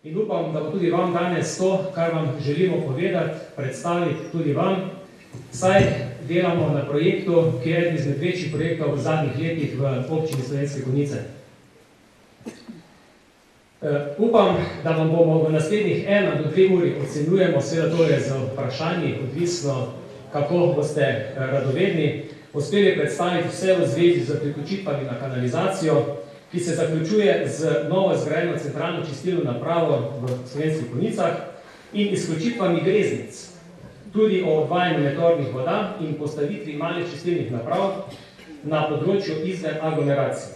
In upam, da bo tudi vam danes to, kar vam želimo povedati, predstaviti tudi vam, saj delamo na projektu, ki je eden izmed večjih projektov v zadnjih letih v občini Slovenske Konjice. Upam, da vam bomo v naslednjih 1 do 2 uri ocenjujemo, seveda to je z vprašanji, odvisno, kako boste radovedni, uspeli predstaviti vse v zvezi z priključitvami na kanalizacijo, ki se zaključuje z novo zgrajeno centralno čistilno napravo v Slovenskih Konjicah in izključitvami greznic, tudi o odvajanju meteornih voda in postavitvi malih čistilnih naprav na področju izven aglomeracije.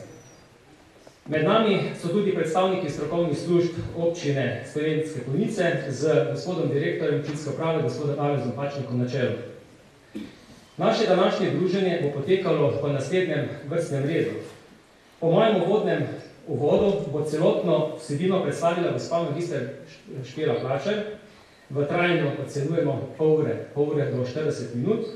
Med nami so tudi predstavniki strokovnih služb občine Slovenske Konjice z gospodom direktorjem občinske uprave, gospodom Alojzom Pačnikom na čelu. Naše današnje druženje bo potekalo po naslednjem vrstnem redu. Po mojem uvodu bo celotno vsebino predstavila gospa magister Špela Klačer, v trajanju ocenjujemo pol ure do 40 minut.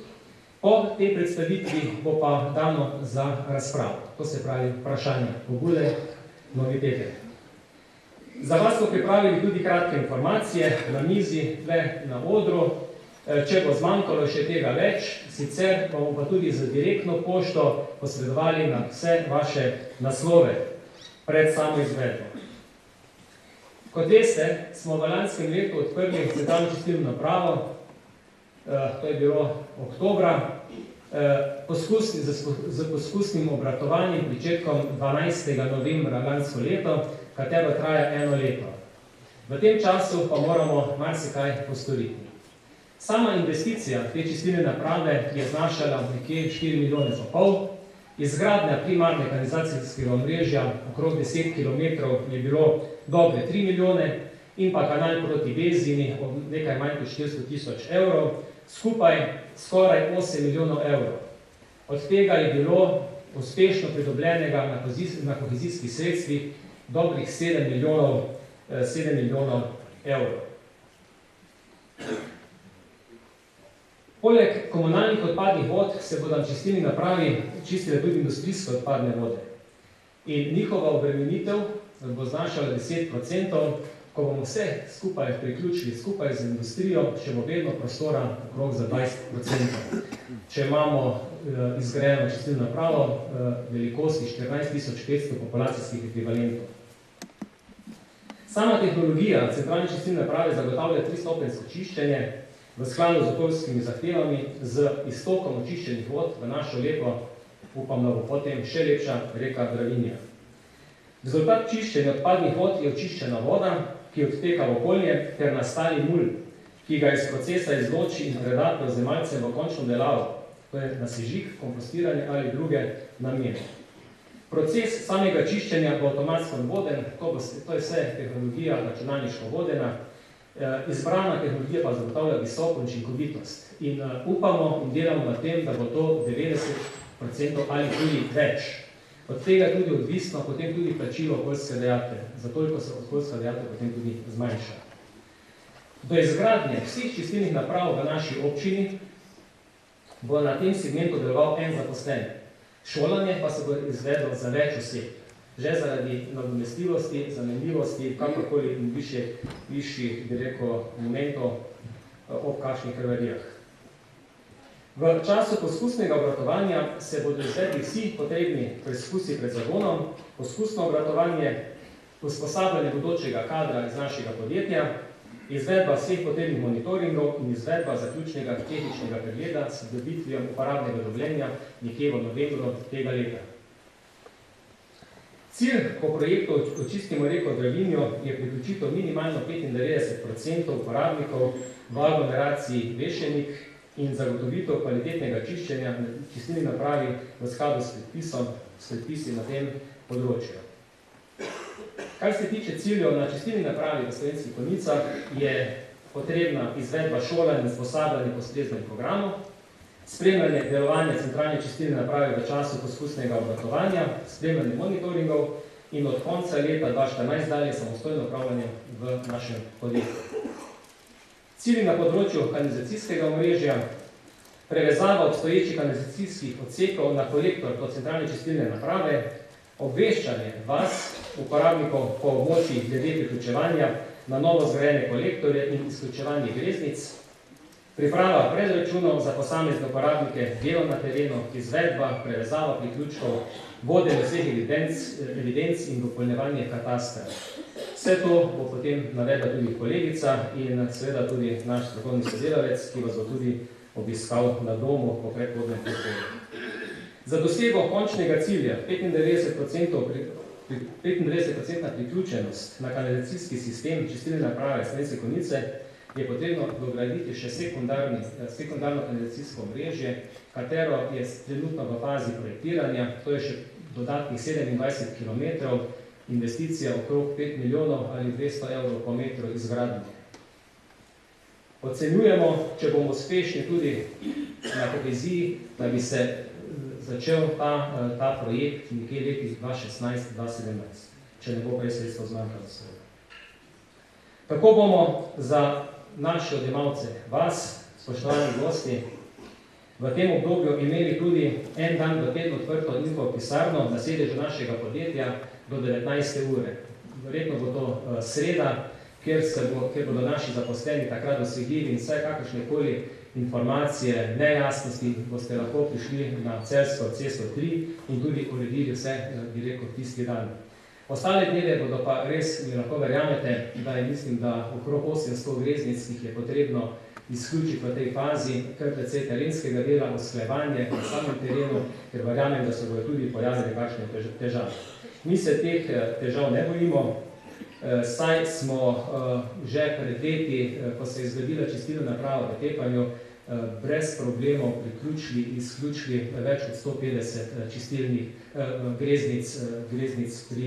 Po tej predstavitvi bo pa dano za razpravo, to se pravi vprašanja, pobude, novitete. Za vas smo pripravili tudi kratke informacije na mizi, tle na odru, če bo zmanjkalo še tega več, sicer bomo pa tudi z direktno pošto posredovali na vse vaše naslove pred samo izvedbo. Kot veste, smo v lanskem letu odprli centralno čistilno napravo, to je bilo oktobra, z poskusnim obratovanjem pričetkom 12. novembra lansko leto, katero traja 1 leto. V tem času pa moramo marsikaj postoriti. Sama investicija te čistilne naprave je znašala nekje 4,5 milijone, izgradnja primarne kanalizacijskega omrežja okrog 10 km je bilo dobre 3 milijone in pa kanal proti Bezini od nekaj manj kot 400 000 evrov, skupaj skoraj 8 milijonov evrov. Od tega je bilo uspešno pridobljenega na kohezijskih sredstvih dobrih 7 milijonov evrov. Poleg komunalnih odpadnih vod se bodo na čistilni napravi čistile tudi industrijske odpadne vode. In njihova obremenitev bo znašala 10%, ko bomo vse skupaj priključili skupaj z industrijo, še bo vedno prostora okrog za 20%. Če imamo izgrajeno čistilno napravo velikosti 14.500 populacijskih ekvivalentov. Sama tehnologija centralne čistilne naprave zagotavlja 3-stopenjsko čiščenje v skladu z okoljskimi zahtevami z iztokom očiščenih vod v našo lepo, upam, da bo potem še lepša reka Dravinja. Rezultat čiščenja odpadnih vod je očiščena voda, ki odteka v okolje, ter nastali mulj, ki ga iz procesa izloči in preda prevzemalcem v končno delavo, to je na sežig, kompostiranje ali druge namene. Proces samega čiščenja bo avtomatsko voden, to je vse tehnologija računalniško vodena, izbrana tehnologija pa zagotavlja visoko učinkovitost. In upamo in delamo na tem, da bo to 90% ali tudi več. Od tega je tudi odvisno potem tudi plačilo okoljske dajatve, zatoliko se okoljska dajatva potem tudi zmanjša. Do izgradnje vseh čistilnih naprav v naši občini bo na tem segmentu deloval en zaposlen. Šolanje pa se bo izvedlo za več oseb, že zaradi nadomestljivosti, zamenljivosti, kakorkoli in višjih, bi rekel, momentov ob kakšnih krvarijah. V času poskusnega obratovanja se bodo izvedli vsi potrebni preizkusi pred zagonom, poskusno obratovanje, usposabljanje bodočega kadra iz našega podjetja, izvedba vseh potrebnih monitoringov in izvedba zaključnega tehničnega pregleda s dobitvijo uporabnega dovoljenja nekje v novembru tega leta. Cilj po projektu Očistimo reko Dravinjo je priključitev minimalno 95% uporabnikov v aglomeraciji Vešenik in zagotovitev kvalitetnega čiščenja čistilni napravi v skladu s predpisi na tem področju. Kar se tiče ciljev na čistilni napravi v Slovenskih Konjicah, je potrebna izvedba šolanja in usposabljanja po ustreznem programu, spremljanje delovanja centralne čistilne naprave v času poskusnega obratovanja, spremljanje monitoringov in od konca leta 2014 dalje samostojno upravljanje v našem podjetju. Cilji na področju kanalizacijskega omrežja, prevezava obstoječih kanalizacijskih odsekov na kolektor do centralne čistilne naprave, obveščanje vas uporabnikov po območjih glede priključevanja na novo zgrajene kolektorje in izključevanje greznic, priprava predračunov za posamezne uporabnike, delo na terenu, izvedba, prevezava priključkov, vodenje vseh evidenc in dopolnjevanje katastra. Vse to bo potem navedla tudi kolegica in seveda tudi naš strokovni sodelavec, ki vas bo tudi obiskal na domu po predhodnem podporu. Za dosego končnega cilja 95% priključenost na kanalizacijski sistem čistilne naprave Slovenske Konjice je potrebno dograditi še sekundarno kanalizacijsko omrežje, katero je trenutno v fazi projektiranja, to je še dodatnih 27 km, investicija okrog 5 milijonov ali 200 evrov po metru izgradnje. Ocenjujemo, če bomo uspešni tudi na koheziji, da bi se začel ta projekt nekje letih 2016-2017, če ne bo prej sredstvo zmanjkalo svojega. Tako bomo za naše odjemalce, vas, spoštovani gosti, v tem obdobju imeli tudi en dan v tednu odprto info pisarno na sedežu našega podjetja do 19. ure. Verjetno bo to sreda, kjer bodo naši zaposleni takrat dosegljivi in vsaj kakršnekoli informacije, nejasnosti, boste lahko prišli na Celjsko cesto 3 in tudi uredili vse direktno tisti dan. Ostale dneve bodo pa res, mi lahko verjamete, da je mislim, da okrog 800 greznic, ki jih je potrebno izključiti v tej fazi, kar precej terenskega dela, usklajevanje na samem terenu, ker verjamem, da se bodo tudi pojavili kakšne težave. Mi se teh težav ne bojimo, saj smo že pred leti, ko se je zgradila čistilna naprava v Tepanju, brez problemov priključili, izključili več od 150 čistilnih greznic pri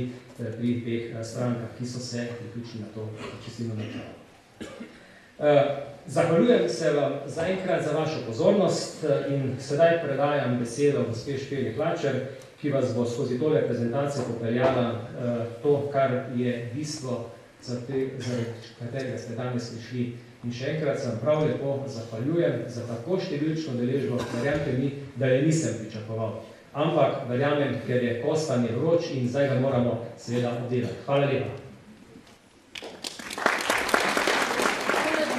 teh strankah, ki so se priključili na to čistilno napravo. Zahvaljujem se vam zaenkrat za vašo pozornost in sedaj predajam besedo gospe Špeli Klačer, ki vas bo skozi tole prezentacijo popeljala to, kar je bistvo, zaradi katerega ste danes prišli. In še enkrat sem prav lepo zahvaljujem za tako številčno deležbo, verjamte mi, da je nisem pričakoval. Ampak verjamem, ker je kostanje vroč in zdaj ga moramo seveda obdelati. Hvala lepa.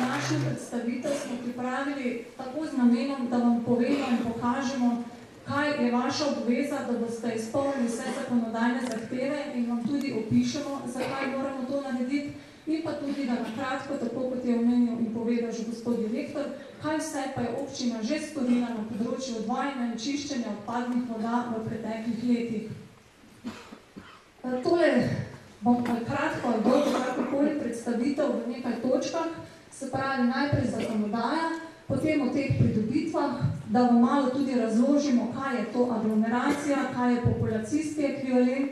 Našo predstavitev smo pripravili tako z namenom, da vam povemo in pokažemo, kaj je vaša obveza, da boste izpolnili vse zakonodajne zahteve in vam tudi opišemo, zakaj moramo to narediti. In pa tudi, da nakratko, tako kot je omenil in povedal že gospod direktor, kaj vse pa je občina že storila na področju odvajanja in čiščenja odpadnih voda v preteklih letih. Tole bom kratko ali dolgo kakokoli predstavitev v nekaj točkah, se pravi najprej zakonodaja, potem o teh pridobitvah, da vam malo tudi razložimo, kaj je to aglomeracija, kaj je populacijski ekvivalent,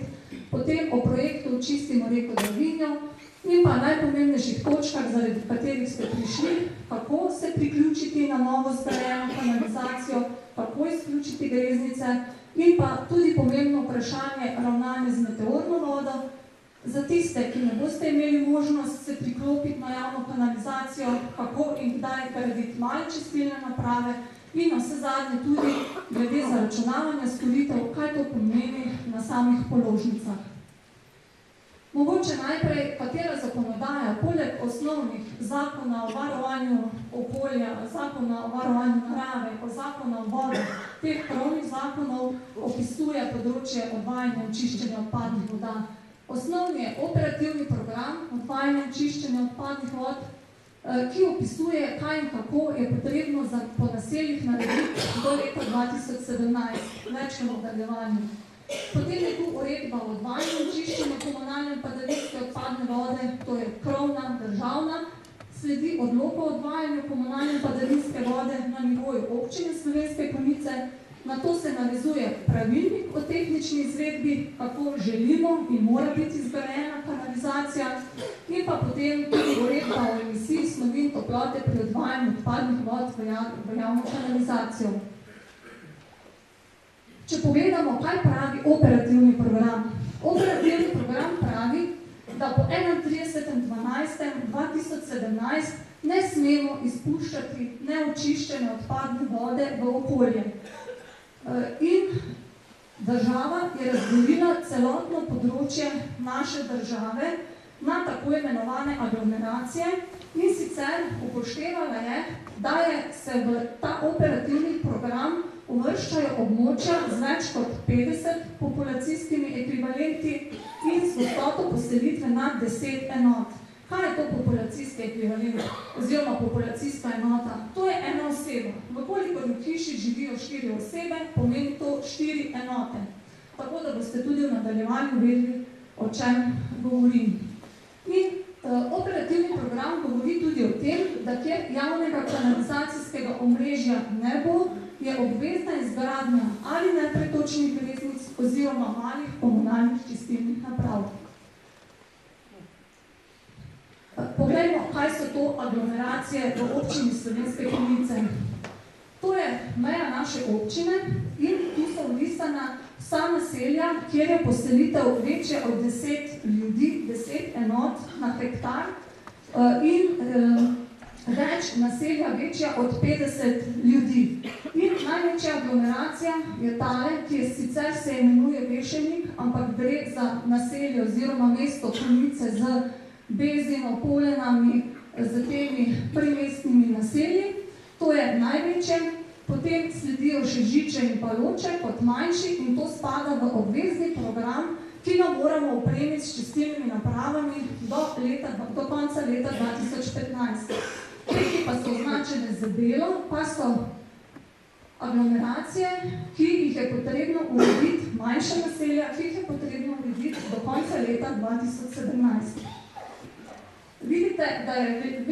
potem o projektu Čistimo reko Dravinjo, in pa najpomembnejših točkah, zaradi katerih ste prišli, kako se priključiti na novo zgrajeno kanalizacijo, kako izključiti greznice in pa tudi pomembno vprašanje ravnanja z meteorno vodo. Za tiste, ki ne boste imeli možnost se priklopiti na javno kanalizacijo, kako in kdaj graditi male čistilne naprave in na vse zadnje tudi glede zaračunavanja storitev, kaj to pomeni na samih položnicah. Mogoče najprej, katera zakonodaja, poleg osnovnih zakona o varovanju okolja, zakona o varovanju narave, zakona o vodah, teh pravnih zakonov opisuje področje odvajanja in čiščenja odpadnih voda. Osnovni je operativni program odvajanja in čiščenja odpadnih vod, ki opisuje, kaj in kako je potrebno po naseljih narediti do leta 2017, več v nadaljevanju. Potem je tu uredba o odvajanju in čiščenju komunalne in padavinske odpadne vode, to je krovna, državna, sledi odlok o odvajanju komunalne in padavinske vode na nivoju občine Slovenske Konjice, na to se navezuje pravilnik o tehnični izvedbi, kako želimo in mora biti zgrajena kanalizacija, in pa potem tudi uredba o emisiji snovi in toplote pri odvajanju odpadnih vod v javno kanalizacijo. Če pogledamo, kaj pravi operativni program. Operativni program pravi, da po 31.12.2017 ne smemo izpuščati neočiščene odpadne vode v okolje. In Država je razdelila celotno področje naše države na tako imenovane aglomeracije in sicer upoštevala je, da se v ta operativni program uvrščajo območja z več kot 50 populacijskimi ekvivalenti in s gostoto poselitve nad 10 enot. Kaj je to populacijski ekvivalent oziroma populacijska enota? To je ena oseba. Vkolikor v hiši živijo 4 osebe, pomeni to 4 enote. Tako da boste tudi v nadaljevanju vedeli, o čem govorim. In operativni program govori tudi o tem, da kjer javnega kanalizacijskega omrežja ne bo, je obvezna izgradnja ali nepretočnih veznic oziroma malih komunalnih čistilnih naprav. Poglejmo, kaj so to aglomeracije v občini Slovenske Konjice. To je meja naše občine in tu so vlisana vsa naselja, kjer je poselitev večja od 10 ljudi, 10 enot na hektar in več naselja večja od 50 ljudi. In največja aglomeracija je tale, ki je sicer se imenuje Vešenik, ampak gre za naselje oziroma mesto Konjice z Bezino, Polenami, z temi primestnimi naselji. To je največje, potem sledijo še Žiče in Paloče kot manjši in to spada v obvezni program, ki ga moramo opremiti s čistilnimi napravami do konca leta 2015. Te, ki pa so označene z belo, pa so aglomeracije, ki jih je potrebno urediti, manjša naselja, ki jih je potrebno urediti do konca leta 2017. Vidite, da je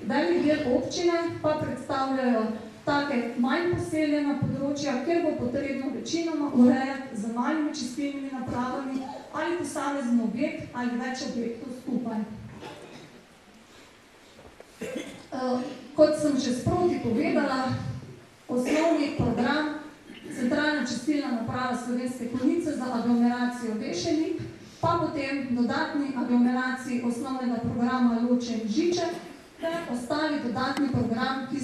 velik del občine pa predstavljajo take manj poseljena področja, kjer bo potrebno večinoma urejati z malimi čistilnimi napravami ali posamezen objekt ali več objektov skupaj. Kot sem že sproti povedala, osnovni program Centralna čistilna naprava Slovenske Konjice za aglomeracijo Vešenik, pa potem dodatni aglomeraciji osnovnega programa Loče in Žiče, ter ostali dodatni program, ki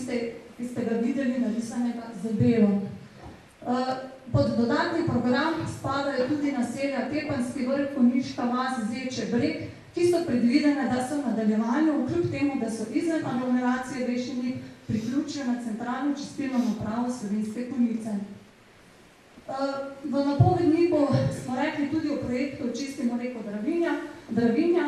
ste ga videli narisanega z belo. Pod dodatni program spadajo tudi naselja Tepanski vrh, Konjiška vas, Zeče, Breg, ki so predvidene, da so v nadaljevanju, kljub temu, da so izven aglomeracije Vešenik, priključijo na centralno čistilno napravo Slovenske Konjice. V napovedniku smo rekli tudi o projektu Čistimo reko Dravinja.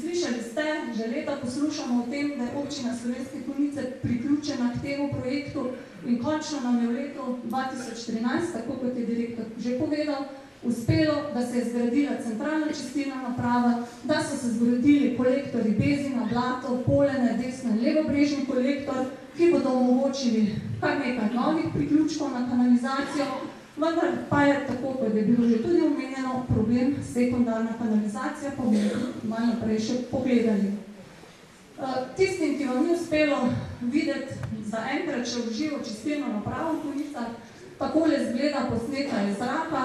Slišali ste, že leta poslušamo o tem, da je občina Slovenske Konjice priključena k temu projektu in končno nam je v letu 2013, tako kot je direktor že povedal, uspelo, da se je zgradila centralna čistilna naprava, da so se zgradili kolektorji Bezina, Blato, Polene, desno in levobrežni kolektor, ki bodo omogočili kar nekaj novih priključkov na kanalizacijo, vendar pa je tako, kot je bilo že tudi omenjeno, problem sekundarna kanalizacija, pa bomo malo naprej še pogledali. Tistim, ki vam ni uspelo videti za enkrat še v živo čistilno napravo v Konjicah, takole zgleda posneta iz zraka,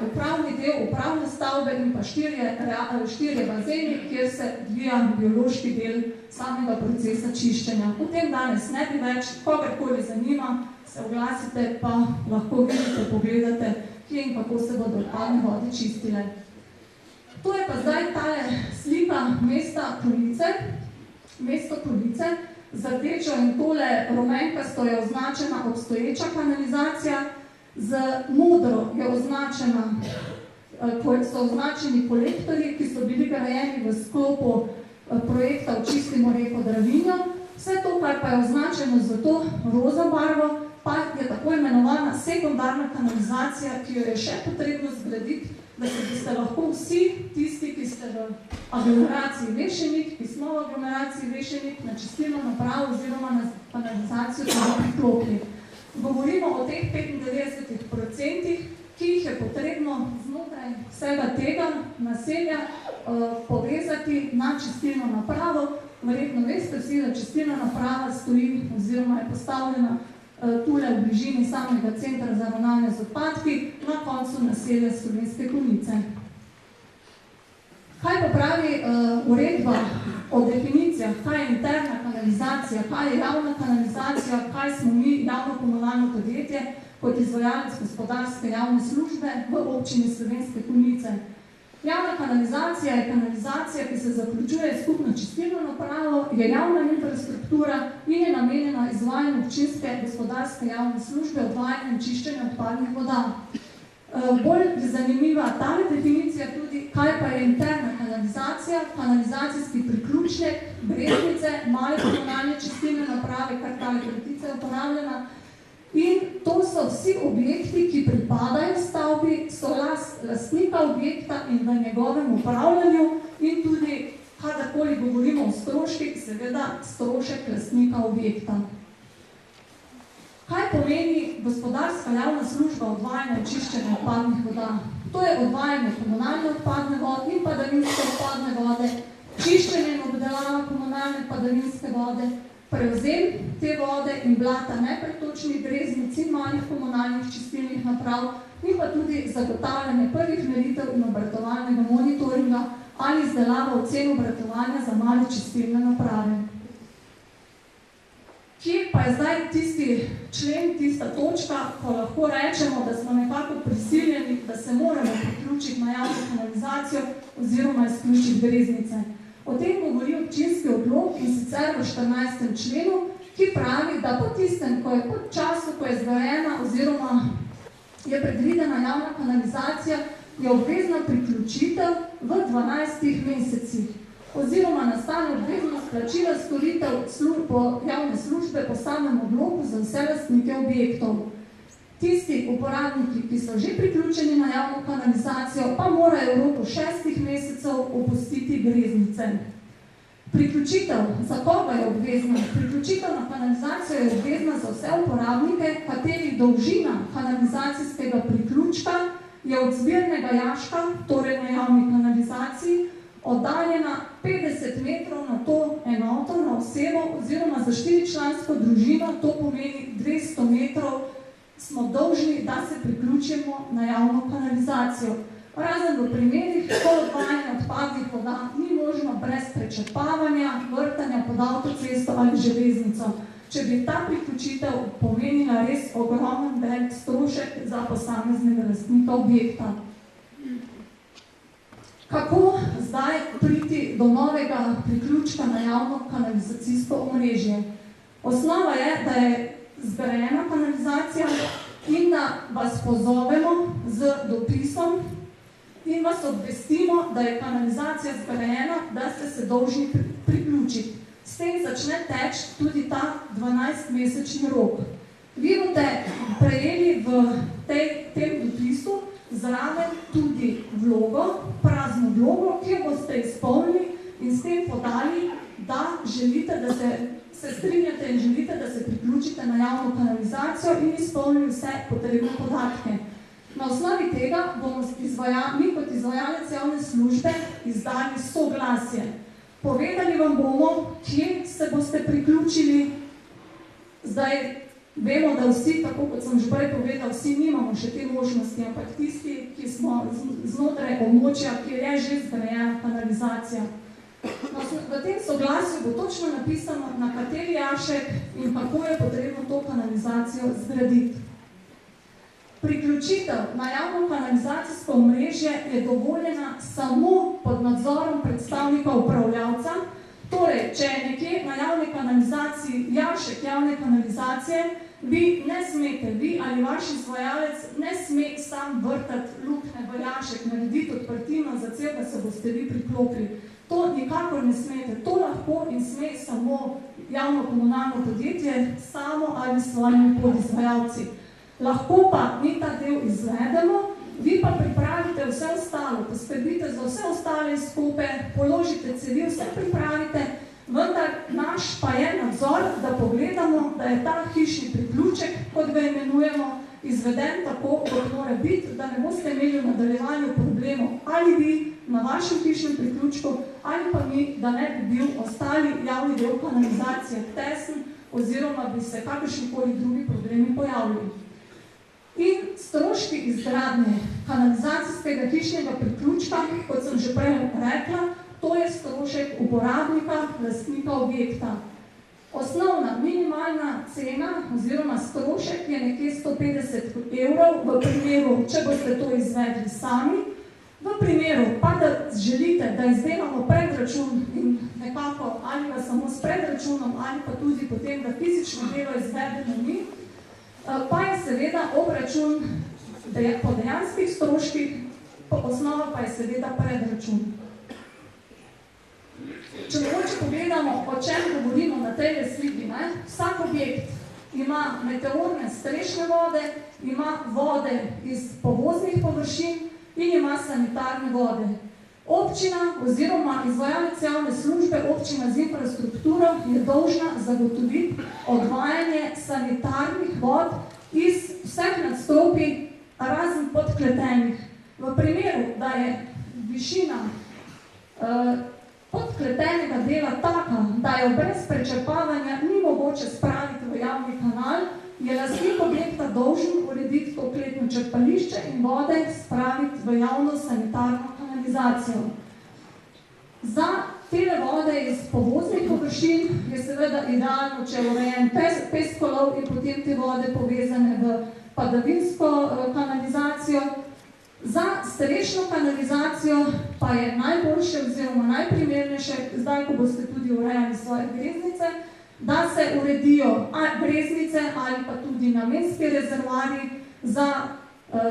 upravni del, upravne stavbe in pa 4 bazeni, kjer se odvija biološki del samega procesa čiščenja. O tem danes ne bi več, kogarkoli zanima, se oglasite, pa lahko vidite, pogledate, kje in kako se bodo odpadne vode čistile. To je pa zdaj tale slika mesta Konjice. Mesto Konjice, z rdečo in tole rumenkasto je označena obstoječa kanalizacija, z modro je označena, so označeni kolektorji, ki so bili grajeni v sklopu projekta Čistimo reko Dravinjo. Vse to, kar pa je označeno z to roza barvo, pa je tako imenovana sekundarna kanalizacija, ki jo je še potrebno zgraditi, da se boste lahko vsi tisti, ki ste v aglomeraciji Vešenik, ki smo v aglomeraciji Vešenik, na čistilno napravo oziroma na kanalizacijo tudi priklopili. Govorimo o teh 95%, ki jih je potrebno znotraj vsega tega naselja povezati na čistilno napravo. Verjetno veste vsi, da čistilna naprava stoji oziroma je postavljena tule v bližini samega centra za ravnanje z odpadki na koncu naselja Slovenske Konjice. Kaj pa pravi uredba o definicijah, kaj je interna kanalizacija, kaj je javna kanalizacija, kaj smo mi javno komunalno podjetje, kot izvajalec gospodarske javne službe v občini Slovenske Konjice. Javna kanalizacija je kanalizacija, ki se zaključuje skupno čistilno napravo, je javna infrastruktura in je namenjena izvajanju občinske gospodarske javne službe odvajanja in čiščenja odpadnih voda. Bolj zanimiva ta definicija tudi, kaj pa je interna kanalizacija, kanalizacijski priključnik, breznice, male komunalne čistilne naprave, kar ta kratica je uporabljena. In to so vsi objekti, ki pripadajo stavbi, so lastnika objekta in v njegovem upravljanju in tudi, kadarkoli govorimo o stroških, seveda strošek lastnika objekta. Kaj pomeni gospodarska javna služba odvajanja in čiščenja odpadnih voda? To je odvajanje komunalne odpadne vode in padavinske odpadne vode, čiščenje in obdelava komunalne padavinske vode, prevzem te vode in blata nepretočnih greznic in malih komunalnih čistilnih naprav in pa tudi zagotavljanje prvih meritev in obratovalnega monitoringa ali izdelava ocen obratovanja za male čistilne naprave. Kje pa je zdaj tisti člen, tista točka, ko lahko rečemo, da smo nekako prisiljeni, da se moramo priključiti na javno kanalizacijo oziroma izključiti greznice? O tem govori občinski odlok in sicer v 14. členu, ki pravi, da po tistem, ko je po času, ko je zgrajena oziroma je predvidena javna kanalizacija, je obvezna priključitev v 12 mesecih. Oziroma nastane obveznost plačila storitev javne službe po samem odloku za vse lastnike objektov. Tisti uporabniki, ki so že priključeni na javno kanalizacijo, pa morajo v roku 6 mesecev opustiti greznice. Priključitev, za koga je obvezna? Priključitev na kanalizacijo je obvezna za vse uporabnike, katerih dolžina kanalizacijskega priključka je od zbirnega jaška, torej na javni kanalizaciji, oddaljena 50 metrov na to enoto, na osebo, oziroma za 4-člansko družino, to pomeni 200 metrov, smo dolžni, da se priključimo na javno kanalizacijo. Razen v primerih, ko odvajanje odpadnih voda ni možno brez prečrpavanja, vrtanja pod avtocesto ali železnico, če bi ta priključitev pomenila res ogromen velik strošek za posameznega lastnika objekta. Kako zdaj priti do novega priključka na javno kanalizacijsko omrežje? Osnova je, da je zgrajena kanalizacija in da vas pozovemo z dopisom in vas obvestimo, da je kanalizacija zgrajena, da ste se dolžni priključiti. S tem začne teči tudi ta 12-mesečni rok. Vi boste prejeli v tem dopisu zraven tudi vlogo, prazno vlogo, ki jo boste izpolnili in s tem podali, da želite, da se strinjate in želite, da se priključite na javno kanalizacijo in izpolnili vse potrebne podatke. Na osnovi tega bomo mi kot izvajalec javne službe izdali soglasje. Povedali vam bomo, kje se boste priključili. Zdaj vemo, da vsi, tako kot sem že prej povedal, vsi nimamo še te možnosti, ampak tisti, ki smo znotraj območja, kjer je že zgrajena kanalizacija. V tem soglasju bo točno napisano, na kateri jašek in kako je potrebno to kanalizacijo zgraditi. Priključitev na javno kanalizacijsko omrežje je dovoljena samo pod nadzorom predstavnika upravljavca. Torej, če je nekje na javni kanalizaciji jašek javne kanalizacije, vi ne smete, vi ali vaš izvajalec ne sme sam vrtati luknje v jašek, narediti odprtino za cel, da se boste vi priklopili. To nikakor ne smete. To lahko in sme samo javno komunalno podjetje, samo ali s svojimi podizvajalci. Lahko pa mi ta del izvedemo, vi pa pripravite vse ostalo, poskrbite za vse ostale izkope, položite cevi, vse pripravite, vendar naš pa je nadzor, da pogledamo, da je ta hišni priključek, kot ga imenujemo, izveden tako, kot mora biti, da ne boste imeli v nadaljevanju problemov ali vi na vašem hišnem priključku, ali pa mi, da ne bi bil ostali javni del kanalizacije tesen, oziroma bi se kakršnikoli drugi problemi pojavili. In stroški izgradnje kanalizacijskega hišnega priključka, kot sem že prej rekla, to je strošek uporabnika, lastnika objekta. Osnovna minimalna cena oziroma strošek je nekje 150 evrov v primeru, če boste to izvedli sami. V primeru pa, da želite, da izdelamo predračun in nekako ali pa samo s predračunom ali pa tudi potem, da fizično delo izvedemo mi, pa je seveda obračun po dejanskih stroških, osnova pa je seveda predračun. Če mogoče pogledamo, o čem govorimo na tej sliki, vsak objekt ima meteorne strešne vode, ima vode iz povoznih površin in ima sanitarne vode. Občina oziroma izvajalec javne službe, občina z infrastrukturo je dolžna zagotoviti odvajanje sanitarnih vod iz vseh nadstropij, razen podkletenih. V primeru, da je višina podkletenega dela taka, da jo brez prečrpavanja ni mogoče spraviti v javni kanal, je lastnik objekta dolžen urediti to kletno črpališče in vode spraviti v javno sanitarno kanalizacijo. Za tele vode iz povoznih površin je seveda idealno, če je urejen peskolov in potem te vode povezane v padavinsko kanalizacijo. Za strešno kanalizacijo pa je najboljše oziroma najprimernejše, zdaj, ko boste tudi urejali svoje greznice, da se uredijo greznice ali pa tudi namenski rezervoarji za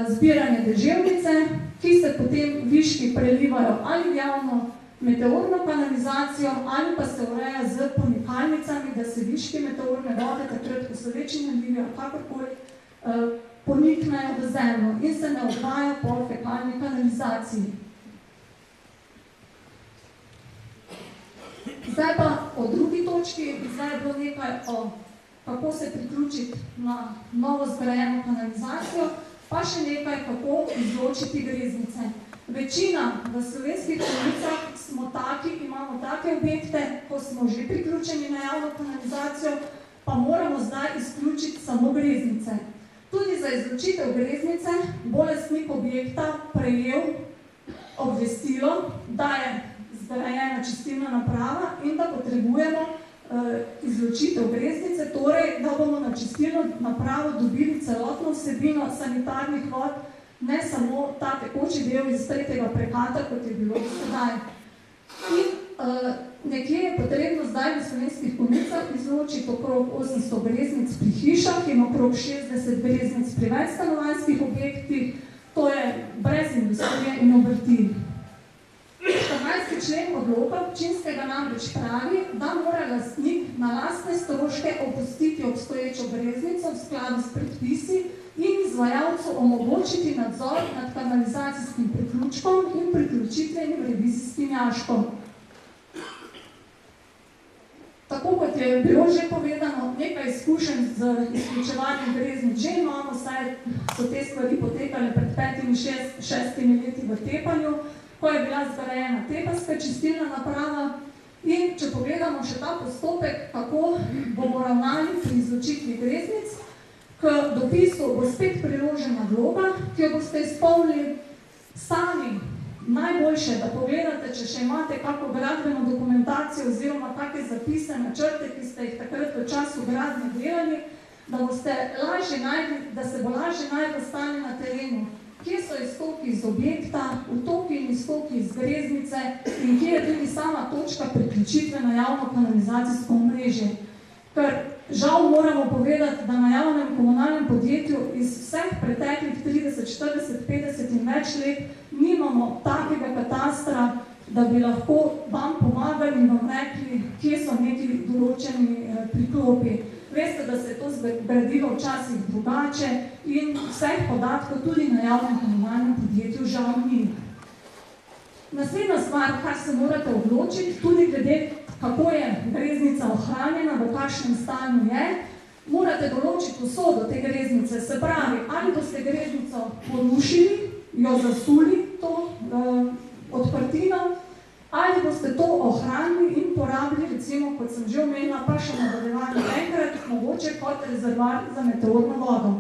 zbiranje deževnice, ki se potem viški prelivajo ali v javno meteorno kanalizacijo ali pa se ureja z ponikalnicami, da se viški meteorne vode, takrat, ko so večji nalivi ali kakorkoli, poniknejo v zemljo in se ne odvaja po fekalni kanalizaciji. Zdaj pa o drugi točki, zdaj je bilo nekaj o kako se priključiti na novo zgrajeno kanalizacijo, pa še nekaj, kako izločiti greznice. Večina v slovenskih konicah smo taki, imamo take objekte, ko smo že priključeni na javno kanalizacijo, pa moramo zdaj izključiti samo greznice. Tudi za izločitev greznice bo lastnik objekta prejel obvestilo, da je zgrajena čistilna naprava in da potrebujemo izločitev greznice, torej, da bomo na čistilno napravo dobili celotno vsebino sanitarnih vod, ne samo ta tekoči del iz tretjega prekata, kot je bilo sedaj. In nekje je potrebno zdaj v slovenskih konicah izločiti okrog 800 greznic pri hišah in okrog 60 greznic pri večstanovanjskih objektih, to je brez industrije in obrti. 14. člen odloka občinskega namreč pravi, da mora lastnik na lastne stroške opustiti obstoječo greznico v skladu s predpisi in izvajalcu omogočiti nadzor nad kanalizacijskim priključkom in priključitvenim revizijskim jaškom. Tako kot je bilo že povedano, nekaj izkušenj z izključevanjem greznic že imamo, saj so te stvari potekale pred 5-6 leti v Tepanju, ko je bila zgrajena tepanska čistilna naprava. In če pogledamo še ta postopek, kako bomo ravnali pri izločitvi greznic, k dopisu bo spet priložena vloga, ki jo boste izpolnili sami. Najboljše, da pogledate, če še imate kako gradbeno dokumentacijo oziroma kakšne zapise, načrte, ki ste jih takrat v času gradnje delali, da se bo lažje najti stanje na terenu. Kje so iztoki iz objekta, vtoki in iztoki iz greznice in kje je tudi sama točka priključitve na javno kanalizacijsko omrežje. Ker žal moramo povedati, da na javnem komunalnem podjetju iz vseh preteklih 30, 40, 50 in več let nimamo takega katastra, da bi lahko vam pomagali in vam rekli, kje so neki določeni priklopi. Veste, da se je to zgradilo včasih drugače in vseh podatkov tudi na javnem komunalnem podjetju žal ni. Naslednja stvar, kar se morate odločiti, tudi glede, kako je greznica ohranjena, v kakšnem stanju je, morate določiti usodo te greznice. Se pravi, ali boste greznico porušili, jo zasuli, to odprtino, ali boste to ohranili in porabili, recimo, kot sem že omenila, pa še nadaljevanje enkrat, mogoče kot rezervoar za meteorno vodo.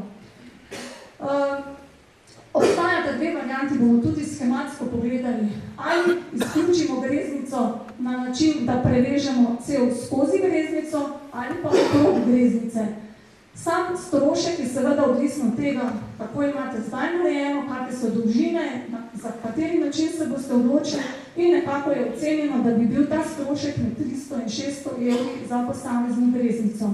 Obstajata dve varianti, bomo tudi schematsko pogledali, ali izključimo greznico na način, da prevežemo cel skozi greznico ali pa okrog greznice. Sam strošek je seveda odvisno od tega, kako imate zdaj narejeno, kakve so dolžine, za kateri način se boste odločili in nekako je ocenjeno, da bi bil ta strošek med 300 in 600 evri za posamezno greznico.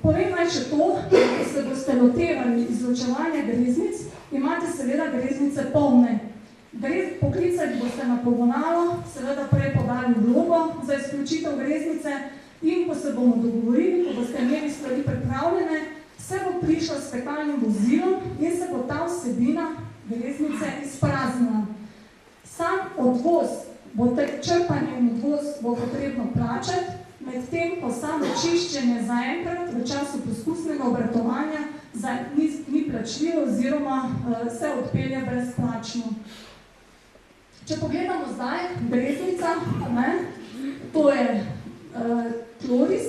Povem naj še to, da se boste lotevali izločevanja greznic, imate seveda greznice polne. Poklicali boste na pogonalo, seveda prej podali vlogo za izključitev greznice in ko se bomo dogovorili, ko boste imeli stvari pripravljene, se bo prišla s spekalnim vozilom in se bo ta vsebina greznice izpraznila. Sam odvoz, črpanje in odvoz bo potrebno plačati, medtem ko samo čiščenje zaenkrat v času poskusnega obratovanja ni plačljivo oziroma se odpelje brezplačno. Če pogledamo zdaj, greznica, to je tloris,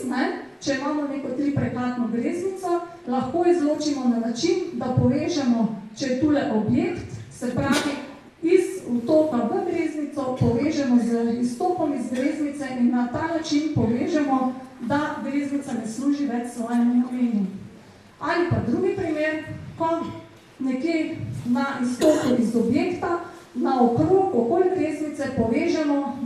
če imamo neko 3-prekatno greznico, lahko izločimo na način, da povežemo, če je tule objekt, se pravi, iz vtoka v greznico povežemo z izstopom iz greznice in na ta način povežemo, da greznica ne služi več svojemu namenu. Ali pa drugi primer, ko nekje na izstopu iz objekta, na okrog, okoli greznice povežemo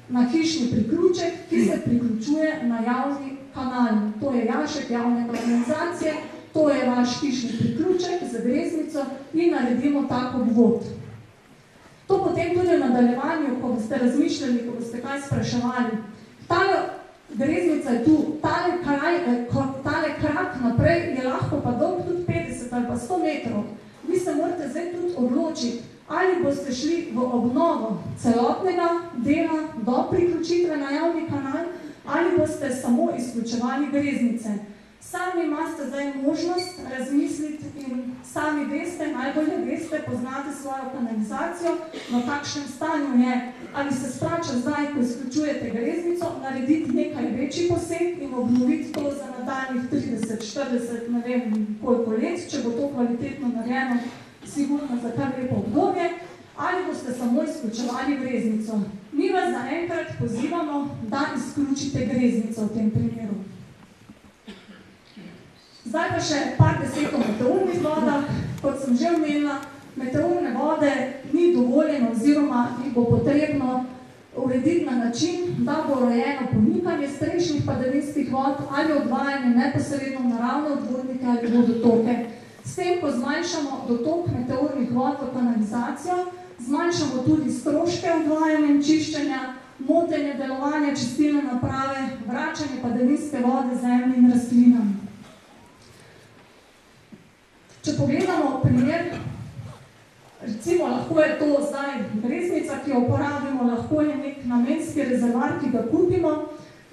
na hišni priključek, ki se priključuje na javni kanal. To je jašek javne kanalizacije, to je vaš hišni priključek za greznico in naredimo tak obvod. To potem tudi v nadaljevanju, ko boste razmišljali, ko boste kaj spraševali. Tale greznica je tu, tale krak naprej je lahko pa dolg tudi 50 ali pa 100 metrov. Vi se morate zdaj tudi odločiti, ali boste šli v obnovo celotnega dela do priključitve na javni kanal, ali boste samo izključevali greznice. Sami imate zdaj možnost razmisliti in sami veste, najbolje veste, poznate svojo kanalizacijo, v kakšnem stanju je, ali se splača zdaj, ko izključujete greznico, narediti nekaj večji poseg in obnoviti to za nadaljnih 30, 40, ne vem koliko let, če bo to kvalitetno narejeno, sigurno za kar lepo obdobje, ali boste samo izključevali greznico. Mi vas zaenkrat pozivamo, da izključite greznico v tem primeru. Zdaj pa še par besed o meteornih vodah. Kot sem že omenila, meteorne vode ni dovoljeno oziroma jih bo potrebno urediti na način, da bo rojeno ponikanje strešnih padavinskih vod ali odvajanje neposredno v naravne odvodnike ali vodotoke. S tem, ko zmanjšamo dotok meteornih vod v kanalizacijo, zmanjšamo tudi stroške odvajanja in čiščenja, motenje delovanja čistilne naprave, vračanje padavinske vode zemlji in rastlinam. Če pogledamo primer, recimo lahko je to zdaj greznica, ki jo uporabimo, lahko je nek namenski rezervar, ki ga kupimo,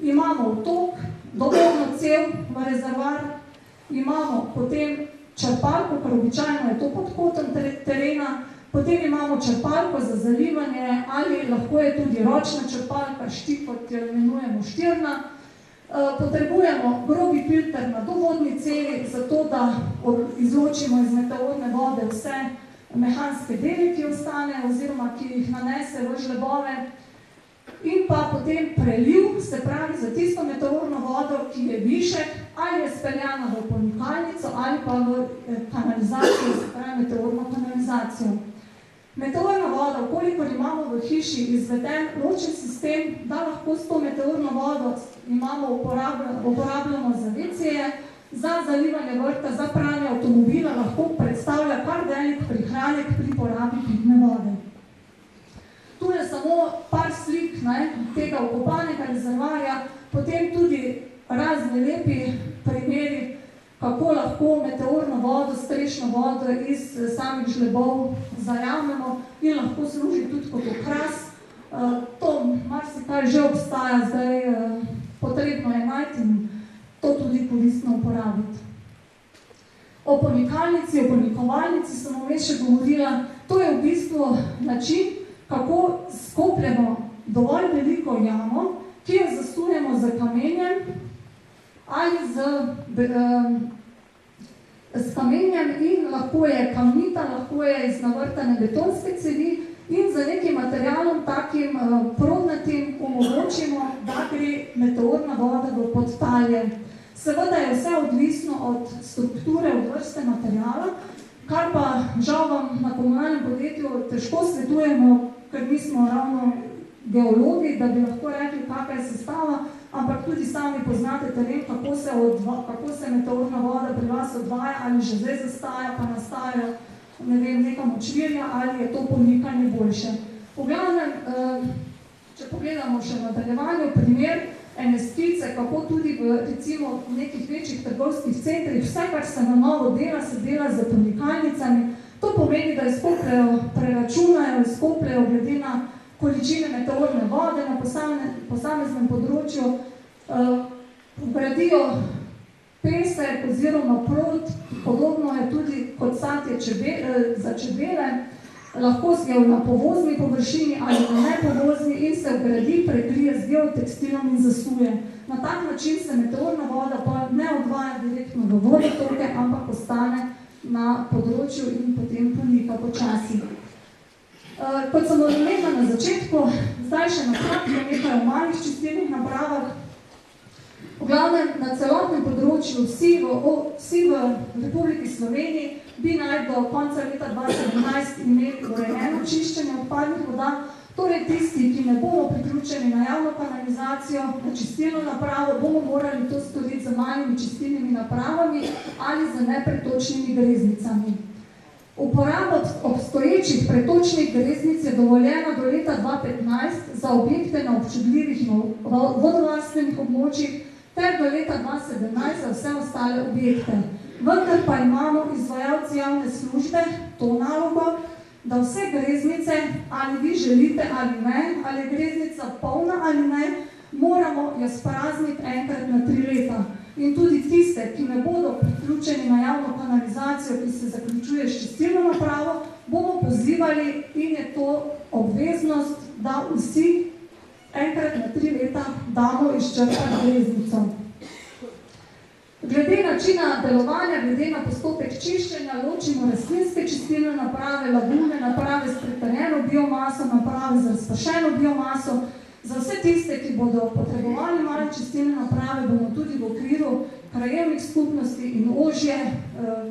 imamo vtok, dovoljno cev v rezervar, imamo potem črpalko, ker običajno je to pod kotom terena, potem imamo črpalko za zalivanje ali lahko je tudi ročna črpalka, štik, kot jo imenujemo štirna. Potrebujemo grobi filter na dovodni cevi, zato da izločimo iz meteorne vode vse mehanske dele, ki ostane oziroma ki jih nanese v žlebove. In pa potem preliv, se pravi za tisto meteorno vodo, ki je višek, ali je speljana v ponikalnico ali pa v kanalizacijo, se pravi meteorno kanalizacijo. Meteorna voda, kolikor imamo v hiši izveden ločen sistem, da lahko s to meteorno vodo uporabljamo za WC-je, za zalivanje vrta, za pranje avtomobila, lahko predstavlja kar velik prihranek pri porabi pitne vode. Tu je samo par slik tega okopanega rezervarja, potem tudi razni lepi primeri, kako lahko meteorno vodo, strešno vodo iz samih žlebov zajamemo in lahko služi tudi kot okras. To marsikaj že obstaja, zdaj potrebno je najti in to tudi koristno uporabiti. O ponikalnici, o ponikovalnici sem vmes še govorila, to je v bistvu način, kako skopljemo dovolj veliko jamo, ki jo zasujemo z kamenjem ali z s kamenjem in lahko je kamnita, lahko je iz navrtane betonske cevi in z nekim materialom, takim prodnatim, omogočimo, da gre meteorna voda v podtalje. Seveda je vse odvisno od strukture, od vrste materiala, kar pa žal vam na komunalnem podjetju težko svetujemo, ker mi smo ravno geologi, da bi lahko rekli, kakva je sestava, ampak tudi sami poznate teren, kako se meteorna voda pri vas odvaja, ali že zdaj zastaja, pa nastaja, ne vem, neka močvirja, ali je to pomikanje boljše. V glavnem, če pogledamo še v nadaljevanju, primer ene skice, kako tudi v recimo nekih večjih trgovskih centrih, vse, kar se na novo dela, se dela z pomikalnicami. To pomeni, da izkopljajo, preračunajo, izkopljajo glede na količine meteorne vode na posameznem področju, vgradijo pesek oziroma prod, podobno je tudi kot satje za čebele, lahko je na povozni površini ali na nepovozni in se vgradi, prekrije z geotekstilom in zasuje. Na tak način se meteorna voda pa ne odvaja direktno v vodotoke, ampak ostane na področju in potem pomika počasi. Kot sem omenila na začetku, zdaj še nakratko nekaj o malih čistilnih napravah. V glavnem, na celotnem področju vsi v Republiki Sloveniji bi naj do konca leta 2017 imeli urejeno čiščenje odpadnih voda, torej tisti, ki ne bomo priključeni na javno kanalizacijo, na čistilno napravo, bomo morali to storiti z malimi čistilnimi napravami ali z nepretočnimi greznicami. Uporaba obstoječih pretočnih greznic je dovoljena do leta 2015 za objekte na občudljivih vodovarstvenih območjih ter do leta 2017 za vse ostale objekte. Vendar pa imamo izvajalci javne službe to nalogo, da vse greznice, ali vi želite ali ne, ali je greznica polna ali ne, moramo jo sprazniti enkrat na 3 leta. In tudi tiste, ki ne bodo priključeni na javno kanalizacijo, ki se zaključuje s čistilno napravo, bomo pozivali in je to obveznost, da vsi enkrat na 3 leta damo izčrpati greznico. Glede načina delovanja, glede na postopek čiščenja, ločimo rastlinske čistilne naprave, lagune, naprave s pretaljeno biomaso, naprave z razpršeno biomaso. Za vse tiste, ki bodo potrebovali male čistilne naprave, bomo tudi v okviru krajevnih skupnosti in ožje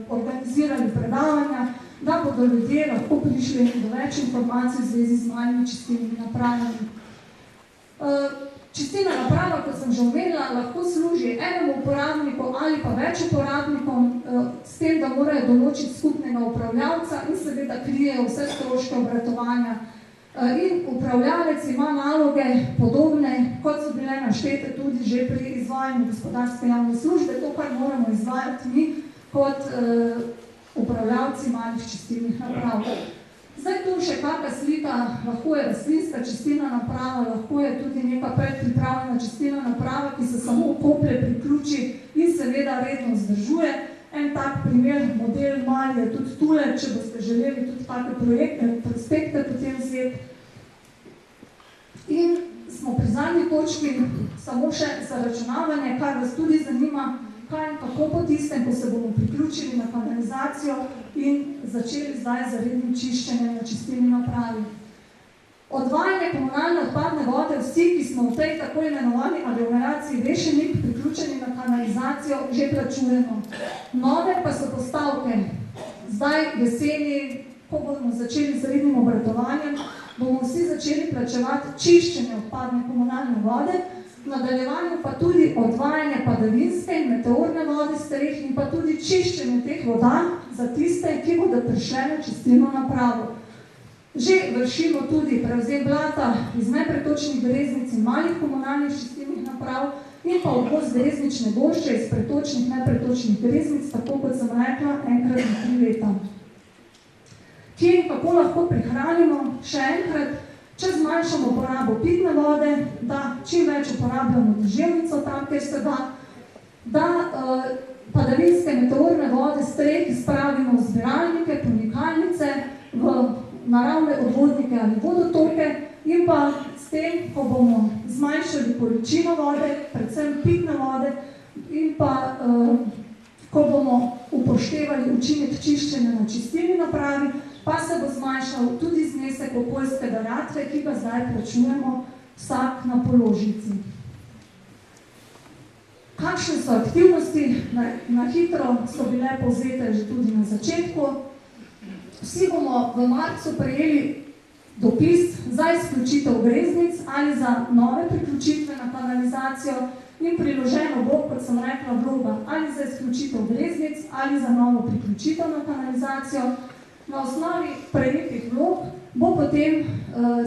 organizirali predavanja, da bodo ljudje lahko prišli do več informacij v zvezi z malimi čistilnimi napravami. Čistilna naprava, kot sem že omenila, lahko služi enemu uporabniku ali pa več uporabnikom, s tem, da morajo določiti skupnega upravljavca in seveda krijejo vse stroške obratovanja. In upravljalec ima naloge podobne, kot so bile naštete tudi že pri izvajanju gospodarske javne službe, to, kar moramo izvajati mi kot upravljalci malih čistilnih naprav. Zdaj tu še kakšna slika, lahko je rastlinska čistilna naprava, lahko je tudi neka predpripravljena čistilna naprava, ki se samo koplje, priključi in seveda redno vzdržuje. En tak primer, model mali je tudi tule, če boste želeli tudi take prospekte potem vzeti. In smo pri zadnji točki, samo še zaračunavanje, kar vas tudi zanima, kaj in kako po tistem, ko se bomo priključili na kanalizacijo in začeli zdaj z rednim čiščenjem na čistilni napravi. Odvajanje komunalne odpadne vode, vsi, ki smo v tej tako imenovani aglomeraciji Vešenik priključeni na kanalizacijo, že plačujemo. Nove pa so postavke. Zdaj, jeseni, ko bomo začeli z rednim obratovanjem, bomo vsi začeli plačevati čiščenje odpadne komunalne vode, v nadaljevanju pa tudi odvajanje padavinske in meteorne vode streh in pa tudi čiščenje teh voda za tiste, ki bodo prišle na čistilno napravo. Že vršimo tudi prevzem blata iz nepretočnih greznic in malih komunalnih čistilnih naprav in pa uvoz greznične gošče iz pretočnih, nepretočnih greznic, tako kot sem rekla, enkrat na 3 leta. Kje in kako lahko prihranimo? Še enkrat, če zmanjšamo porabo pitne vode, da čim več uporabljamo deževnico tam, kjer se da padavinske meteorne vode streh spravimo v zbiralnike, pomikalnice, v naravne odvodnike ali vodotoke in pa s tem, ko bomo zmanjšali količino vode, predvsem pitne vode in pa ko bomo upoštevali učinek čiščenja na čistilni napravi, pa se bo zmanjšal tudi znesek okoljske dajatve, ki ga zdaj plačujemo vsak na položnici. Kakšne so aktivnosti? Na hitro so bile povzete že tudi na začetku. Vsi bomo v marcu prejeli dopis za izključitev greznic ali za nove priključitve na kanalizacijo in priloženo bo, kot sem rekla, vloga ali za izključitev greznic ali za novo priključitev na kanalizacijo. Na osnovi prejetih vlog bo potem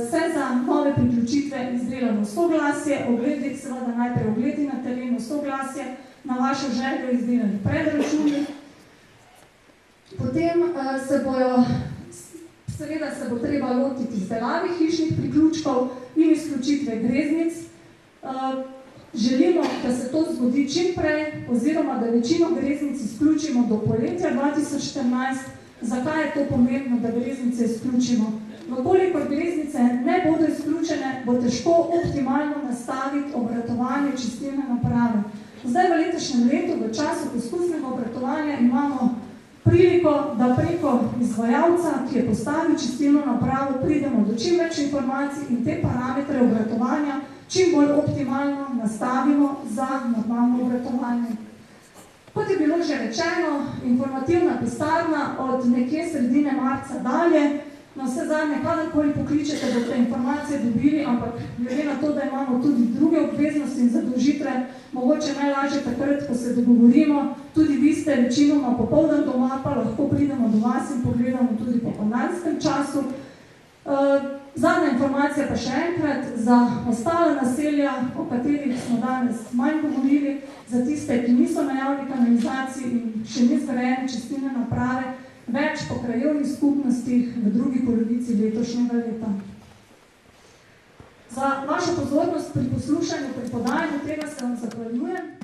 se za nove priključitve izdelano soglasje, ogledi, seveda najprej ogledi na terenu, soglasje, na vašo željo izdelani predračuni. Potem seveda se bo treba lotiti izdelave hišnih priključkov in izključitve greznic. Želimo, da se to zgodi čim prej, oziroma da večino greznic izključimo do poletja 2014. Zakaj je to pomembno, da greznice izključimo? Vkolikor greznice ne bodo izključene, bo težko optimalno nastaviti obratovanje čistilne naprave. Zdaj v letošnjem letu, v času poskusnega obratovanja, imamo priliko, da preko izvajalca, ki je postavil čistilno napravo, pridemo do čim več informacij in te parametre obratovanja čim bolj optimalno nastavimo za normalno obratovanje. Kot je bilo že rečeno, informativna pisarna od nekje sredine marca dalje, na vse zadnje, kadarkoli pokličete, boste informacije dobili, ampak glede na to, da imamo tudi druge obveznosti in zadolžitve, mogoče najlažje takrat, ko se dogovorimo, tudi vi ste večinoma popoldan doma, pa lahko pridemo do vas in pogledamo tudi po pomladanskem času. Zadnja informacija pa še enkrat, za ostale naselja, o katerih smo danes manj govorili, za tiste, ki niso na javni kanalizaciji in še ni zgrajene čistilne naprave, več po krajevnih skupnostih v drugi polovici letošnjega leta. Za vašo pozornost pri poslušanju, pri podajanju tega se vam zahvaljujem.